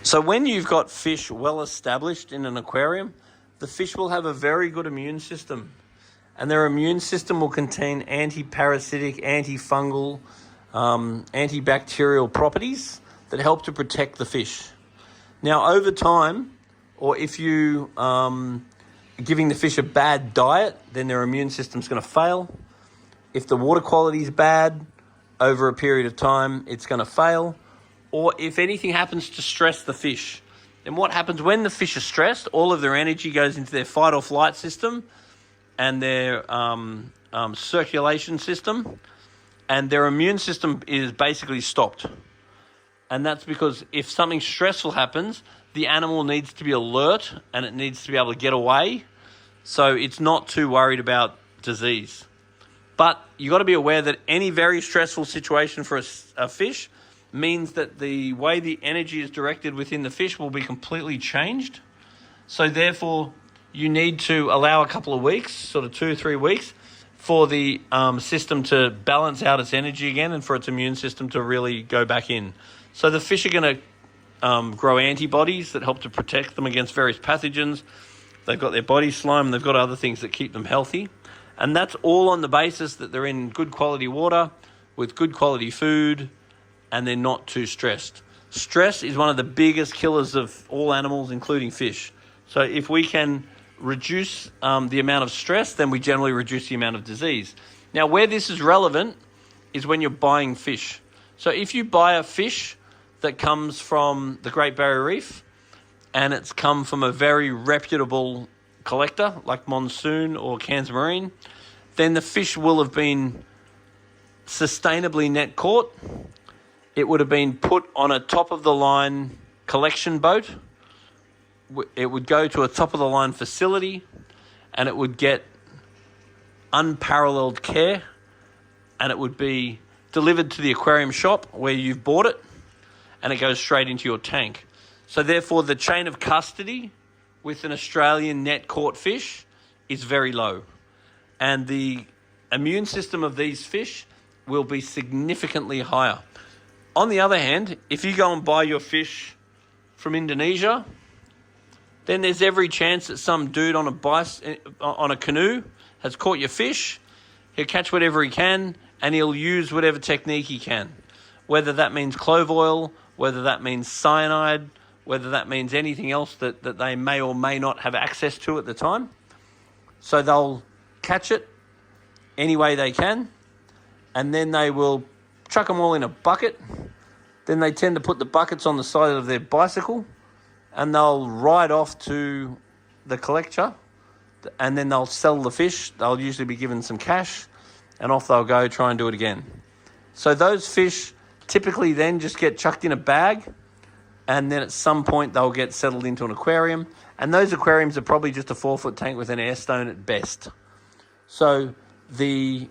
So when you've got fish well established in an aquarium, the fish will have a very good immune system. And their immune system will contain anti-parasitic, antifungal, antibacterial properties that help to protect the fish. Now, over time, or if you giving the fish a bad diet, then their immune system's going to fail. If the water quality is bad, over a period of time, it's going to fail. Or if anything happens to stress the fish, then what happens when the fish are stressed, all of their energy goes into their fight or flight system and their circulation system, and their immune system is basically stopped. And that's because if something stressful happens, the animal needs to be alert and it needs to be able to get away. So it's not too worried about disease. But you got to be aware that any very stressful situation for a fish means that the way the energy is directed within the fish will be completely changed. So therefore, you need to allow a couple of weeks, sort of 2 or 3 weeks, for the system to balance out its energy again and for its immune system to really go back in. So the fish are going to grow antibodies that help to protect them against various pathogens. They've got their body slime, and they've got other things that keep them healthy. And that's all on the basis that they're in good quality water with good quality food and they're not too stressed. Stress is one of the biggest killers of all animals, including fish. So if we can reduce the amount of stress, then we generally reduce the amount of disease. Now, where this is relevant is when you're buying fish. So if you buy a fish that comes from the Great Barrier Reef and it's come from a very reputable collector like Monsoon or Cairns Marine, then the fish will have been sustainably net caught. It would have been put on a top-of-the-line collection boat. It would go to a top-of-the-line facility and it would get unparalleled care, and it would be delivered to the aquarium shop where you've bought it, and it goes straight into your tank. So therefore, the chain of custody with an Australian net caught fish is very low. And the immune system of these fish will be significantly higher. On the other hand, if you go and buy your fish from Indonesia, then there's every chance that some dude on a canoe has caught your fish. He'll catch whatever he can, and he'll use whatever technique he can. Whether that means clove oil, whether that means cyanide, whether that means anything else that they may or may not have access to at the time. So they'll catch it any way they can, and then they will chuck them all in a bucket. Then they tend to put the buckets on the side of their bicycle, and they'll ride off to the collector, and then they'll sell the fish. They'll usually be given some cash, and off they'll go try and do it again. So those fish typically then just get chucked in a bag, and then at some point they'll get settled into an aquarium. And those aquariums are probably just a 4-foot tank with an air stone at best. So the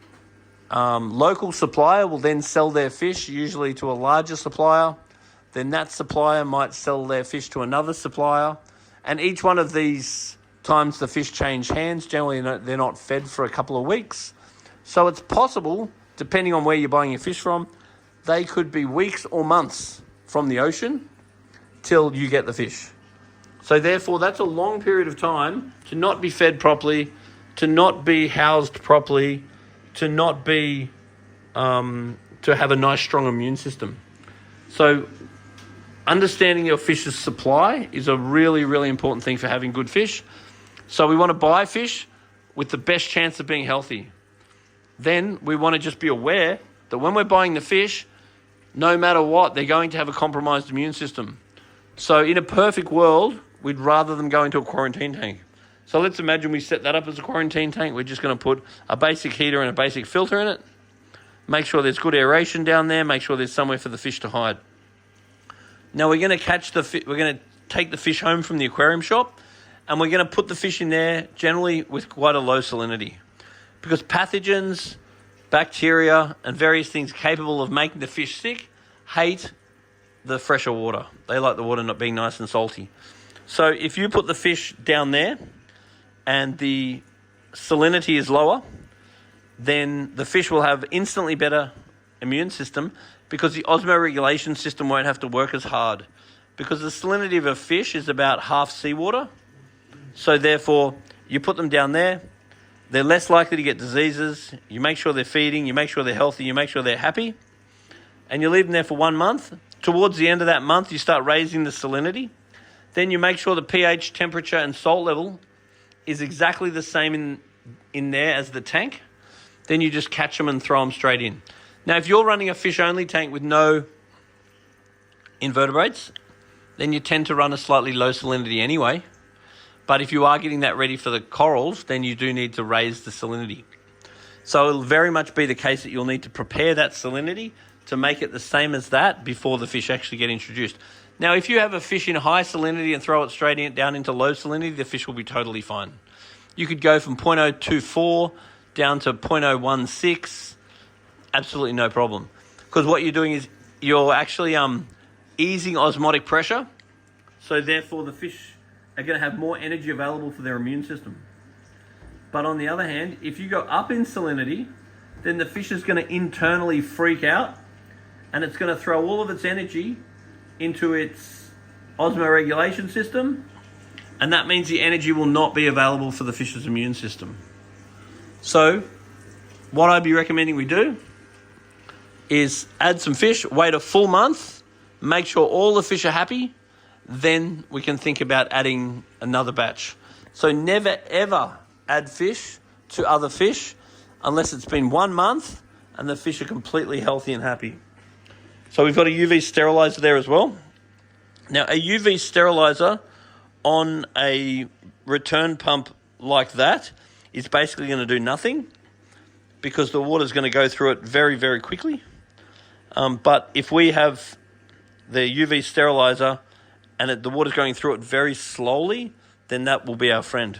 local supplier will then sell their fish, usually to a larger supplier. Then that supplier might sell their fish to another supplier. And each one of these times the fish change hands. Generally, they're not fed for a couple of weeks. So it's possible, depending on where you're buying your fish from, they could be weeks or months from the ocean till you get the fish. So therefore, that's a long period of time to not be fed properly, to not be housed properly, to not be, to have a nice, strong immune system. So understanding your fish's supply is a really, really important thing for having good fish. So we want to buy fish with the best chance of being healthy. Then we want to just be aware that when we're buying the fish, no matter what, they're going to have a compromised immune system. So in a perfect world, we'd rather them go into a quarantine tank. So let's imagine we set that up as a quarantine tank. We're just going to put a basic heater and a basic filter in it. Make sure there's good aeration down there. Make sure there's somewhere for the fish to hide. Now we're going to we're going to take the fish home from the aquarium shop, and we're going to put the fish in there generally with quite a low salinity, because pathogens, bacteria, and various things capable of making the fish sick hate the fresher water. They like the water not being nice and salty. So if you put the fish down there and the salinity is lower, then the fish will have instantly better immune system, because the osmoregulation system won't have to work as hard, because the salinity of a fish is about half seawater. So therefore, you put them down there, they're less likely to get diseases. You make sure they're feeding, you make sure they're healthy, you make sure they're happy, and you leave them there for 1 month. Towards the end of that month, you start raising the salinity. Then you make sure the pH, temperature, and salt level is exactly the same in there as the tank. Then you just catch them and throw them straight in. Now, if you're running a fish-only tank with no invertebrates, then you tend to run a slightly low salinity anyway. But if you are getting that ready for the corals, then you do need to raise the salinity. So it'll very much be the case that you'll need to prepare that salinity to make it the same as that before the fish actually get introduced. Now, if you have a fish in high salinity and throw it straight down into low salinity, the fish will be totally fine. You could go from 0.024 down to 0.016, absolutely no problem. Because what you're doing is you're actually easing osmotic pressure, so therefore the fish are going to have more energy available for their immune system. But on the other hand, if you go up in salinity, then the fish is going to internally freak out, and it's going to throw all of its energy into its osmoregulation system, and that means the energy will not be available for the fish's immune system. So what I'd be recommending we do is add some fish, wait a full month, make sure all the fish are happy, then we can think about adding another batch. So never ever add fish to other fish unless it's been 1 month and the fish are completely healthy and happy. So we've got a UV sterilizer there as well. Now, a UV sterilizer on a return pump like that is basically going to do nothing because the water's going to go through it very, very quickly. But if we have the UV sterilizer and the water's going through it very slowly, then that will be our friend.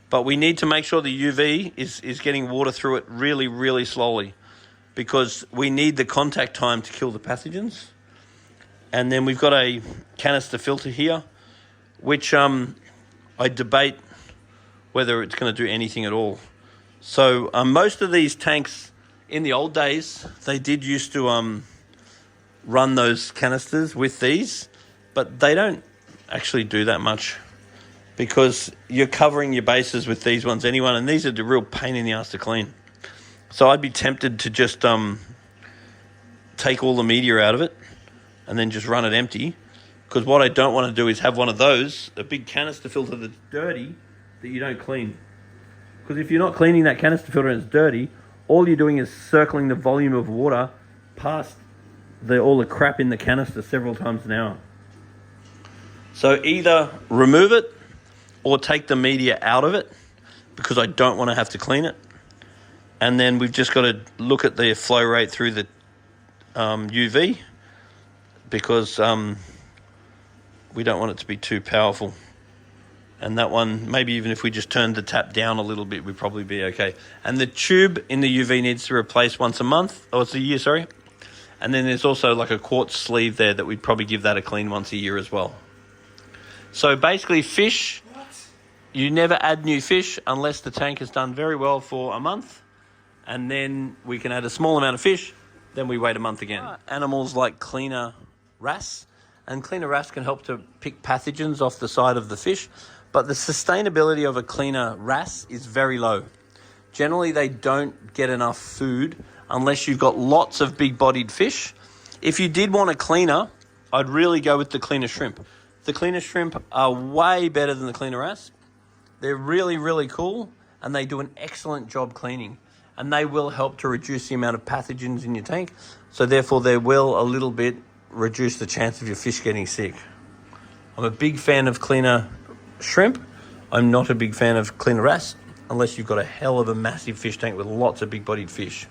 But we need to make sure the UV is getting water through it really, really slowly because we need the contact time to kill the pathogens. And then we've got a canister filter here, which I debate whether it's going to do anything at all. So most of these tanks in the old days, they did used to run those canisters with these, but they don't actually do that much because you're covering your bases with these ones anyway, and these are the real pain in the ass to clean. So I'd be tempted to just take all the media out of it and then just run it empty, because what I don't want to do is have one of those, a big canister filter that's dirty, that you don't clean. Because if you're not cleaning that canister filter and it's dirty, all you're doing is circling the volume of water past all the crap in the canister several times an hour. So either remove it or take the media out of it, because I don't want to have to clean it. And then we've just got to look at the flow rate through the UV, because we don't want it to be too powerful. And that one, maybe even if we just turned the tap down a little bit, we'd probably be okay. And the tube in the UV needs to replace once a month, or it's a year, sorry. And then there's also like a quartz sleeve there that we'd probably give that a clean once a year as well. So basically fish, you never add new fish unless the tank has done very well for a month. And then we can add a small amount of fish, then we wait a month again. Animals like cleaner wrasse, and cleaner wrasse can help to pick pathogens off the side of the fish, but the sustainability of a cleaner wrasse is very low. Generally, they don't get enough food unless you've got lots of big-bodied fish. If you did want a cleaner, I'd really go with the cleaner shrimp. The cleaner shrimp are way better than the cleaner wrasse. They're really, really cool, and they do an excellent job cleaning. And they will help to reduce the amount of pathogens in your tank. So therefore, they will a little bit reduce the chance of your fish getting sick. I'm a big fan of cleaner shrimp. I'm not a big fan of cleaner wrasse, unless you've got a hell of a massive fish tank with lots of big-bodied fish.